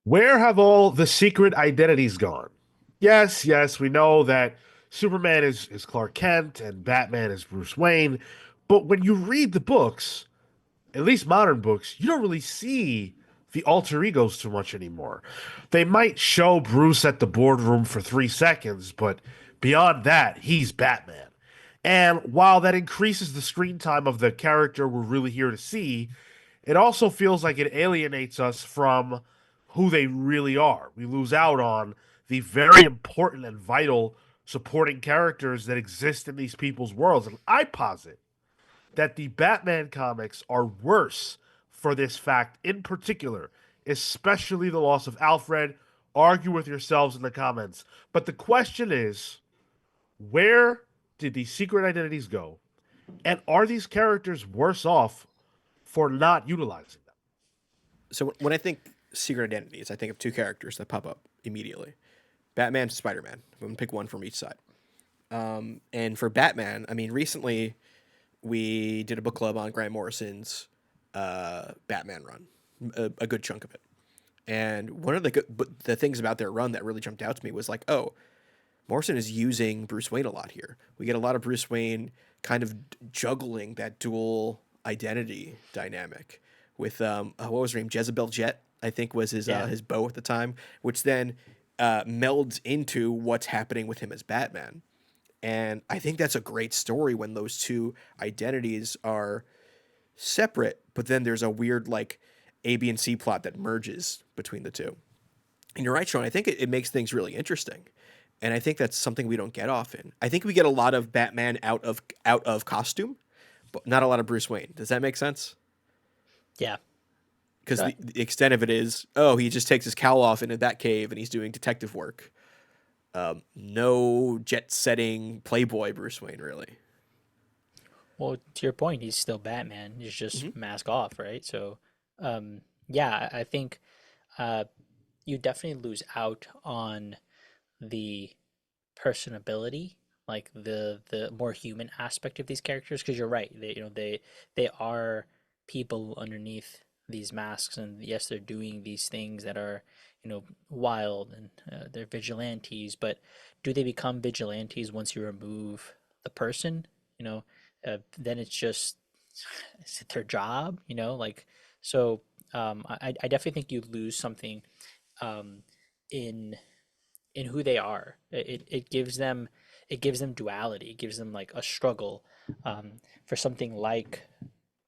Where have all the secret identities gone? Yes, yes, we know that Superman is Clark Kent and Batman is Bruce Wayne, but when you read the books, at least modern books, you don't really see the alter egos too much anymore. They might show Bruce at the boardroom for 3 seconds, but beyond that, he's Batman. And while that increases the screen time of the character we're really here to see, it also feels like it alienates us from who they really are. We lose out on the very important and vital supporting characters that exist in these people's worlds. And I posit that the Batman comics are worse for this fact in particular, especially the loss of Alfred. Argue with yourselves in the comments. But the question is, where did these secret identities go? And are these characters worse off for not utilizing them? So when I think secret identities, I think of two characters that pop up immediately: Batman and Spider-Man. I'm gonna pick one from each side. And for Batman, I mean, recently we did a book club on Grant Morrison's Batman run, a good chunk of it. And one of the things about their run that really jumped out to me was like, oh, Morrison is using Bruce Wayne a lot here. We get a lot of Bruce Wayne kind of juggling that dual identity dynamic with what was her name? Jezebel Jet, I think was Yeah. his beau at the time, which then melds into what's happening with him as Batman. And I think that's a great story when those two identities are separate, but then there's a weird like A, B, and C plot that merges between the two. And you're right, Sean. I think it makes things really interesting, and I think that's something we don't get often. I think we get a lot of Batman out of costume, but not a lot of Bruce Wayne. Does that make sense? Yeah. Because Uh, the extent of it is, oh, he just takes his cowl off in that cave and he's doing detective work. No jet setting playboy Bruce Wayne, really. well, to your point, he's still Batman. He's Hmm. just mask off, right? So, yeah, I think uh, you definitely lose out on the personability, like the more human aspect of these characters, because you're right. They are people underneath these masks, and yes, they're doing these things that are wild, and they're vigilantes. But do they become vigilantes once you remove the person? You know, then it's just is it their job? Like so. I definitely think you lose something um, in who they are. It gives them duality. It gives them like a struggle for something like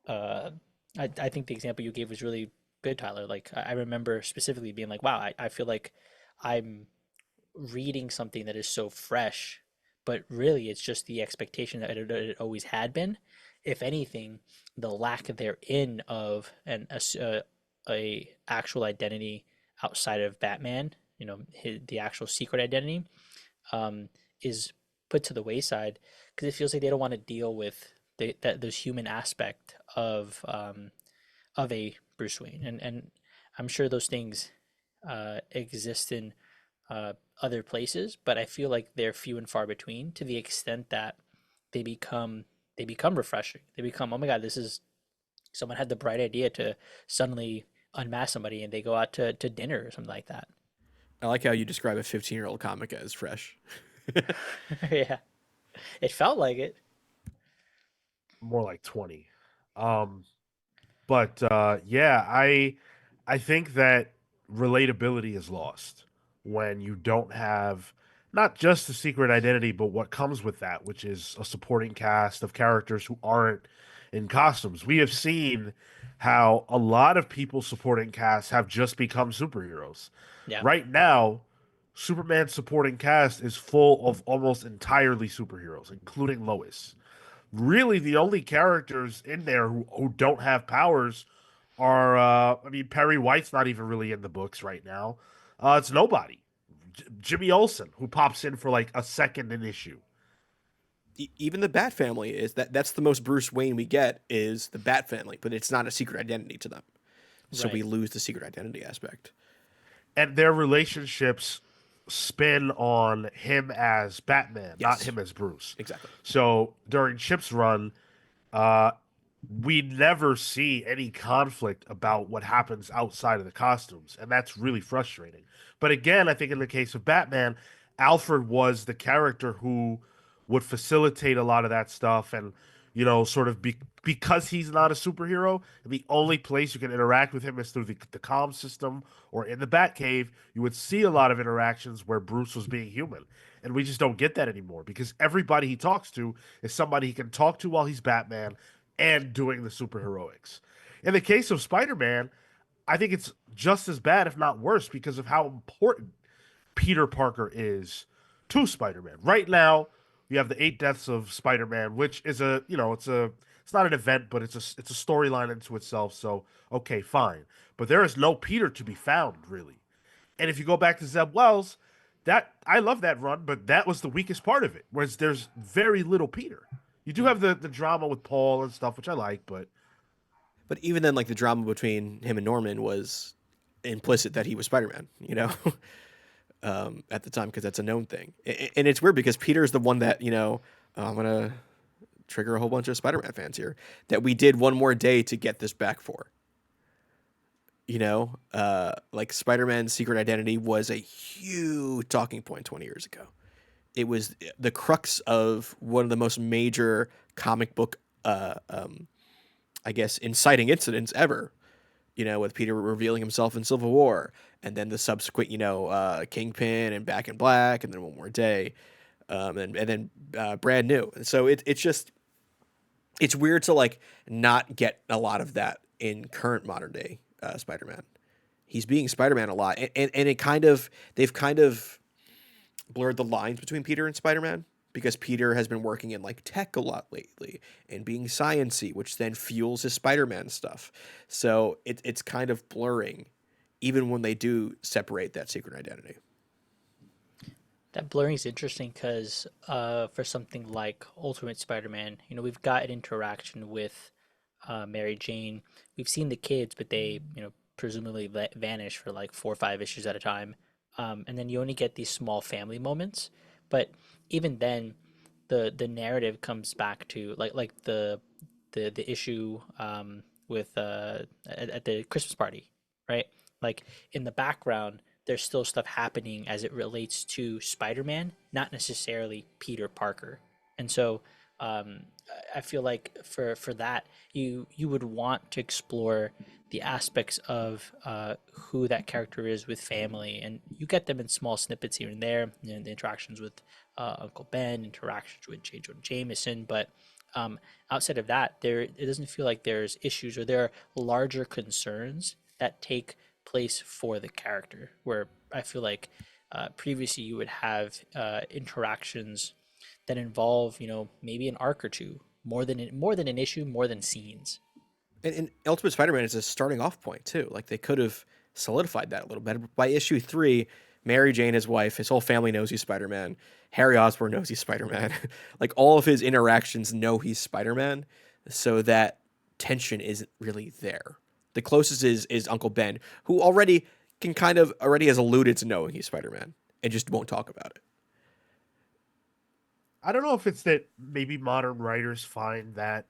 uh, I think the example you gave was really good, Tyler. Like I remember specifically being like, wow, I feel like I'm reading something that is so fresh, but really it's just the expectation that it always had been. If anything, the lack therein of a actual identity outside of Batman, the actual secret identity, um, is put to the wayside because it feels like they don't want to deal with those human aspect of a Bruce Wayne, and I'm sure those things exist in other places, but I feel like they're few and far between to the extent that they become they become refreshing. They become, oh my god, this is someone had the bright idea to suddenly unmask somebody and they go out to dinner or something like that. I like how you describe a 15-year-old comic as fresh. Yeah, it felt like it. More like 20. Um, but yeah, I think that relatability is lost when you don't have not just the secret identity, but what comes with that, which is a supporting cast of characters who aren't in costumes. We have seen how a lot of people supporting casts have just become superheroes. Yeah, Right now, Superman's supporting cast is full of almost entirely superheroes, including Lois. Really, the only characters in there who don't have powers are I mean, Perry White's not even really in the books right now. It's nobody. Jimmy Olsen, who pops in for like a second in issue. Even the Bat family is that's the most Bruce Wayne we get is the Bat family, but it's not a secret identity to them. So we right. lose the secret identity aspect. And their relationships spin on him as Batman, not Yes, him as Bruce. exactly. So during Chip's run, uh, we never see any conflict about what happens outside of the costumes, and that's really frustrating. But again, I think in the case of Batman, Alfred was the character who would facilitate a lot of that stuff, and sort of because he's not a superhero, the only place you can interact with him is through the comm system or in the Batcave. You would see a lot of interactions where Bruce was being human, and we just don't get that anymore because everybody he talks to is somebody he can talk to while he's Batman and doing the superheroics. In the case of Spider-Man, I think it's just as bad, if not worse, because of how important Peter Parker is to Spider-Man. Right now, you have the 8 deaths of Spider-Man, which is it's not an event, but it's a storyline into itself. So okay, fine. But there is no Peter to be found, really. And if you go back to Zeb Wells, that I love that run, but that was the weakest part of it, whereas there's very little Peter. You do Mm. have the drama with Paul and stuff, which I like, but But even then, like the drama between him and Norman was implicit that he was Spider-Man, at the time because that's a known thing. And it's weird because Peter is the one that I'm gonna trigger a whole bunch of Spider-Man fans here that we did one more day to get this back for. Like Spider-Man's secret identity was a huge talking point 20 years ago. It was the crux of one of the most major comic book, I guess, inciting incidents ever. With Peter revealing himself in Civil War, and then the subsequent, Kingpin and Back in Black, and then One More Day, and then Brand New. And so it's weird to like not get a lot of that in current modern day Spider-Man. He's being Spider-Man a lot, and they've kind of blurred the lines between Peter and Spider-Man because Peter has been working in like tech a lot lately and being sciency, which then fuels his Spider-Man stuff. So it's kind of blurring, even when they do separate that secret identity. That blurring is interesting because for something like Ultimate Spider-Man, we've got an interaction with Mary Jane. We've seen the kids, but they, presumably vanish for like 4 or 5 issues at a time. And then you only get these small family moments. But even then, the narrative comes back to like the issue with at the Christmas party, right? Like in the background, there's still stuff happening as it relates to Spider-Man, not necessarily Peter Parker. And so um, I feel like for that, you would want to explore the aspects of who that character is with family, and you get them in small snippets here and there, the interactions with Uncle Ben, interactions with J. Jonah Jameson, but outside of that, it doesn't feel like there's issues or there are larger concerns that take place for the character. Where I feel like previously you would have interactions that involve, maybe an arc or two, more than an issue, more than scenes. And Ultimate Spider-Man is a starting off point too. Like they could have solidified that a little better. By issue 3, Mary Jane, his wife, his whole family knows he's Spider-Man. Harry Osborn knows he's Spider-Man. Like all of his interactions know he's Spider-Man, so that tension isn't really there. The closest is Uncle Ben, who already has alluded to knowing he's Spider-Man and just won't talk about it. I don't know if it's that maybe modern writers find that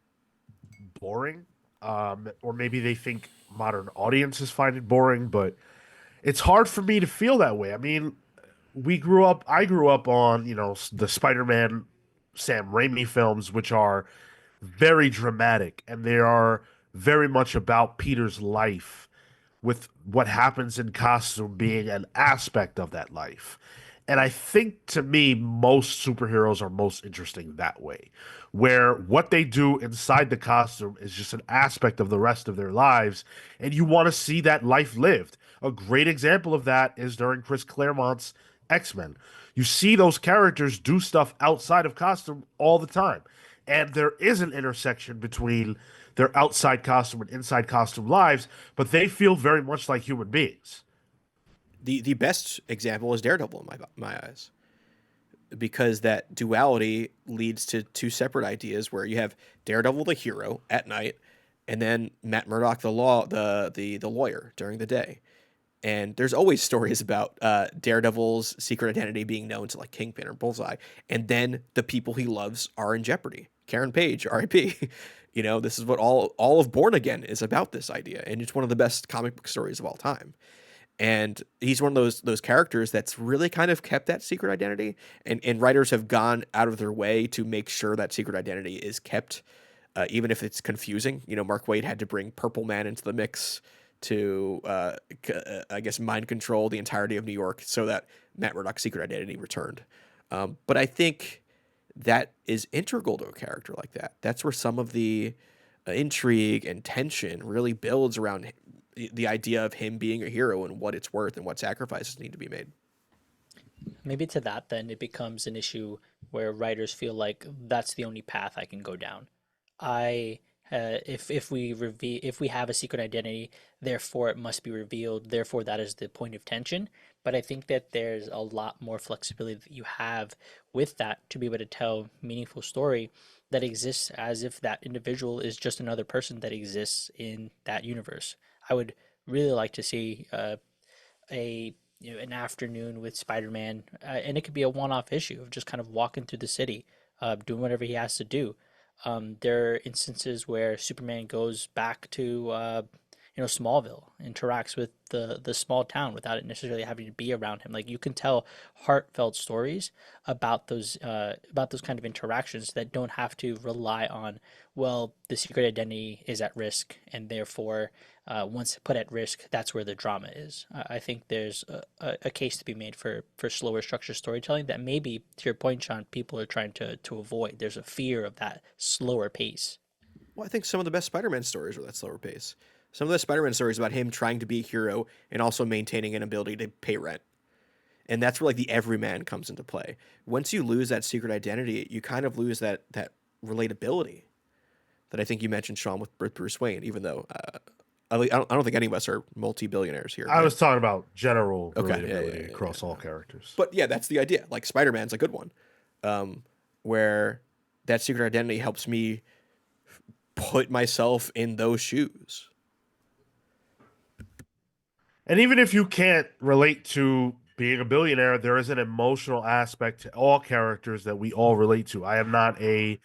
boring, or maybe they think modern audiences find it boring, but it's hard for me to feel that way. I mean, I grew up on, the Spider-Man Sam Raimi films, which are very dramatic and they are very much about Peter's life, with what happens in costume being an aspect of that life. And I think to me, most superheroes are most interesting that way, where what they do inside the costume is just an aspect of the rest of their lives, and you want to see that life lived. A great example of that is during Chris Claremont's X-Men. You see those characters do stuff outside of costume all the time. And there is an intersection between their outside costume and inside costume lives, but they feel very much like human beings. The best example is Daredevil in my eyes, because that duality leads to two separate ideas where you have Daredevil the hero at night, and then Matt Murdock the lawyer during the day. And there's always stories about Daredevil's secret identity being known to like Kingpin or Bullseye, and then the people he loves are in jeopardy. Karen Page, R.I.P. You know, this is what all of Born Again is about, this idea, and it's one of the best comic book stories of all time. And he's one of those characters that's really kind of kept that secret identity, and writers have gone out of their way to make sure that secret identity is kept, even if it's confusing. You know, Mark Waid had to bring Purple Man into the mix to, I guess, mind control the entirety of New York so that Matt Murdock's secret identity returned. But I think that is integral to a character like that. That's where some of the intrigue and tension really builds around the idea of him being a hero and what it's worth and what sacrifices need to be made. Maybe to that, then it becomes an issue where writers feel like that's the only path I can go down. I if we if we have a secret identity, therefore it must be revealed. Therefore, that is the point of tension. But I think that there's a lot more flexibility that you have with that to be able to tell meaningful story that exists as if that individual is just another person that exists in that universe. I would really like to see a an afternoon with Spider-Man, and it could be a one-off issue of just kind of walking through the city, doing whatever he has to do. There are instances where Superman goes back to Smallville, interacts with the small town without it necessarily having to be around him. Like you can tell heartfelt stories about those kind of interactions that don't have to rely on, well, the secret identity is at risk, and therefore once put at risk, that's where the drama is. I think there's a case to be made for slower structure storytelling that maybe, to your point, Sean, people are trying to avoid. There's a fear of that slower pace. Well, I think some of the best Spider-Man stories are that slower pace. Some of the Spider-Man stories about him trying to be a hero and also maintaining an ability to pay rent. And that's where like the everyman comes into play. Once you lose that secret identity, you kind of lose that relatability that I think you mentioned, Sean, with Bruce Wayne. Even though I don't think any of us are multi-billionaires here, I but was talking about general okay, yeah, yeah, relatability yeah, across all yeah. characters. But yeah, that's the idea. Like Spider-Man's a good one, um, where that secret identity helps me put myself in those shoes. And even if you can't relate to being a billionaire, there is an emotional aspect to all characters that we all relate to. I am not a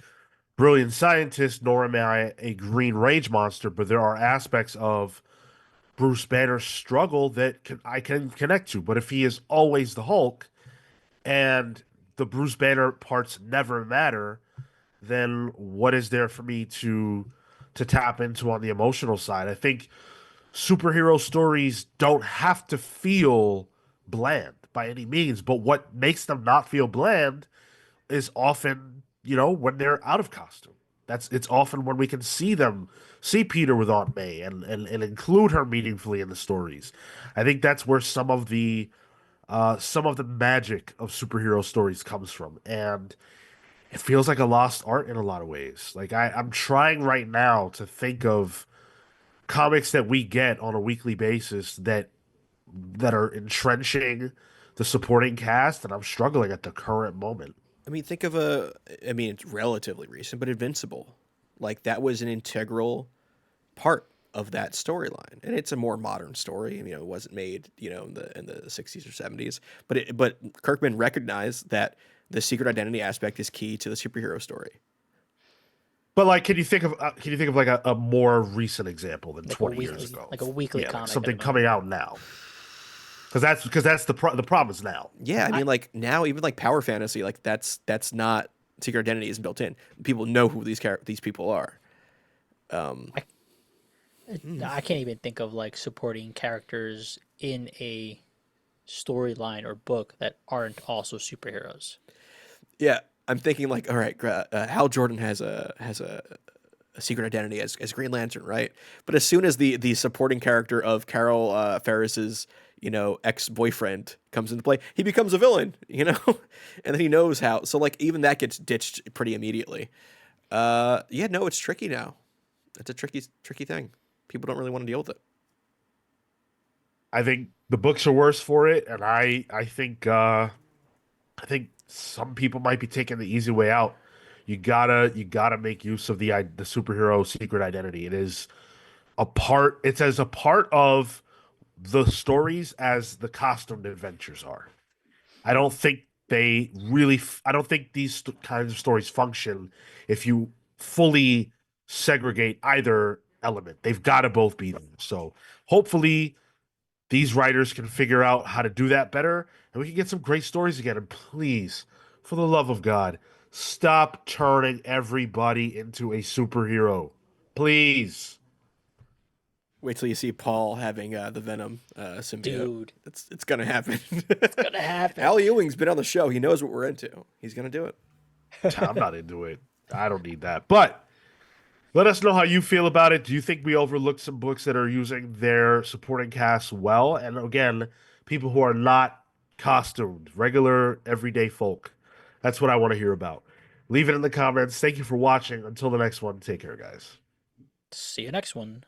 brilliant scientist, nor am I a green rage monster, but there are aspects of Bruce Banner's struggle that I can connect to. But if he is always the Hulk and the Bruce Banner parts never matter, then what is there for me to tap into on the emotional side? I think superhero stories don't have to feel bland by any means, but what makes them not feel bland is often, when they're out of costume. It's often when we can see Peter with Aunt May and include her meaningfully in the stories. I think that's where some of the magic of superhero stories comes from. And it feels like a lost art in a lot of ways. Like I'm trying right now to think of comics that we get on a weekly basis that are entrenching the supporting cast, and I'm struggling at the current moment. I mean, think of I mean, it's relatively recent, but Invincible. Like that was an integral part of that storyline, and it's a more modern story. You know, it wasn't made, in the 60s or 70s, but Kirkman recognized that the secret identity aspect is key to the superhero story. But like, can you think of like a more recent example than Like a 20 years weekly, ago? like a weekly Yeah, like comic at a something moment. coming out now. Because that's the problem is now. Yeah, I I, mean, like now, even like power fantasy, like that's not secret identity isn't built in. People know who these people are. Um, I I can't even think of like supporting characters in a storyline or book that aren't also superheroes. yeah, I'm thinking like, all right, Hal Jordan has a secret identity as Green Lantern, right? But as soon as the supporting character of Carol Ferris's ex boyfriend comes into play, he becomes a villain, and then he knows how. So like even that gets ditched pretty immediately. Yeah, no, it's tricky now. It's a tricky thing. People don't really want to deal with it. I think the books are worse for it, and I think some people might be taking the easy way out. You gotta make use of the superhero secret identity. It's as a part of the stories as the costumed adventures are. I don't think these kinds of stories function if you fully segregate either element. They've got to both be there. So hopefully these writers can figure out how to do that better and we can get some great stories again. And please, for the love of God, stop turning everybody into a superhero. Please. Wait till you see Paul having the Venom symbiote. Dude, It's gonna happen. it's gonna happen. Al Ewing's been on the show. He knows what we're into. He's gonna do it. I'm not into it. I don't need that. But let us know how you feel about it. Do you think we overlooked some books that are using their supporting cast well? And again, people who are not costumed, regular, everyday folk. That's what I want to hear about. Leave it in the comments. Thank you for watching. Until the next one, take care, guys. See you next one.